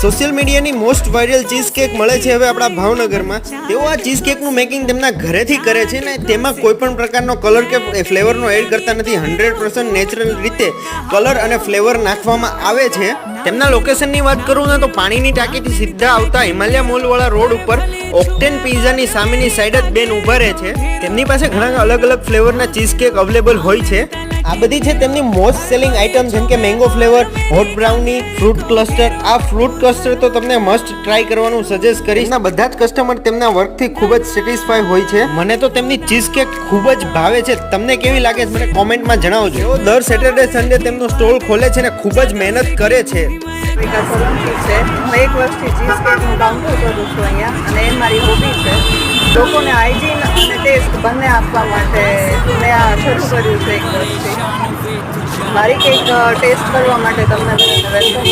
Social મીડિયાની most viral cheese cake મળે છે હવે આપણા ભાવનગરમાં. તેઓ આ ચીઝ કેકનું મેકિંગ તેમના ઘરેથી કરે છે ને તેમાં કોઈ પણ પ્રકારનો કલર કે ફ્લેવરનો એડ કરતા નથી. 100% નેચરલ રીતે કલર અને ફ્લેવર નાખવામાં આવે છે. તેમના લોકેશનની વાત કરું ને તો પાણીની ટાંકીથી સીધા આવતા હિમાલય મોલવાળા રોડ ઉપર ઓક્ટેન પિઝાની સામેની સાઈડ જ બેન ઊભા રહે છે. તેમની પાસે ઘણા અલગ અલગ ફ્લેવરના ચીઝ કેક અવેલેબલ હોય છે. આ બધી છે તેમની મોસ્ટ સેલિંગ આઇટમ, જેમ કે mango flavour, hot brownie, fruit cluster. આ ફ્રૂટ ક્લસ્ટર તો તમને મસ્ટ ટ્રાય કરવાનું સજેસ્ટ કરીશ. બધા જ કસ્ટમર તેમના વર્કથી ખૂબ જ સેટિસ્ફાય હોય છે. મને તો તેમની ચીઝ કેક ખૂબ જ ભાવે છે. તમને કેવી લાગે છે મને કોમેન્ટમાં જણાવજો. તેઓ દર સેટરડે સન્ડે તેમનો સ્ટોલ ખોલે છે ને ખૂબ જ મહેનત કરે છે. હું 1 વર્ષથી ચીઝ કેકનું કાઉન્ટર કરું છું અહીંયા, અને એ મારી હોબી છે. લોકોને હાઇજીન અને ટેસ્ટ બંને આપવા માટે મેં આ શરૂ કર્યું છે 1 વર્ષથી. મારી કેક ટેસ્ટ કરવા માટે તમને વેલકમ.